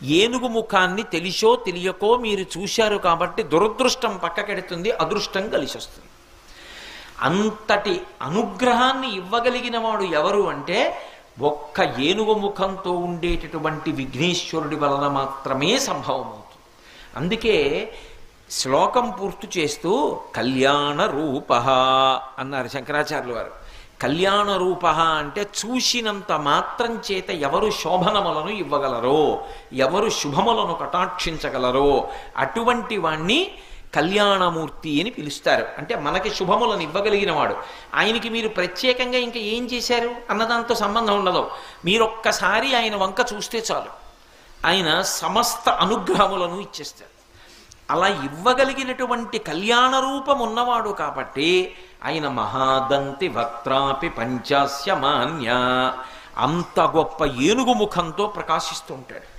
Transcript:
ఏనుగు ముఖాన్ని తెలిసో తెలియకో మీరు చూశారు కాబట్టి దురదృష్టం పక్కకెడుతుంది, అదృష్టం కలిసి వస్తుంది. అంతటి అనుగ్రహాన్ని ఇవ్వగలిగిన వాడు ఎవరు అంటే ఒక్క ఏనుగు ముఖంతో ఉండేటటువంటి విఘ్నేశ్వరుడి వలన మాత్రమే సంభవమవుతుంది. అందుకే శ్లోకం పూర్తి చేస్తూ కళ్యాణ రూప అన్నారు శంకరాచార్యుల వారు. కళ్యాణ రూప అంటే చూసినంత మాత్రం చేత ఎవరు శోభనములను ఇవ్వగలరో, ఎవరు శుభములను కటాక్షించగలరో అటువంటి వాణ్ణి కళ్యాణమూర్తి అని పిలుస్తారు. అంటే మనకి శుభములను ఇవ్వగలిగిన వాడు. ఆయనకి మీరు ప్రత్యేకంగా ఇంకా ఏం చేశారు అన్నదాంతో సంబంధం ఉండదు. మీరొక్కసారి ఆయన వంక చూస్తే చాలు, ఆయన సమస్త అనుగ్రహములను ఇచ్చేస్తారు. అలా ఇవ్వగలిగినటువంటి కళ్యాణ రూపం ఉన్నవాడు కాబట్టి ఆయన మహాదంతి వక్త్రాపి పంచాస్య మాన్య, అంత గొప్ప ఏనుగు ముఖంతో ప్రకాశిస్తూ ఉంటాడు.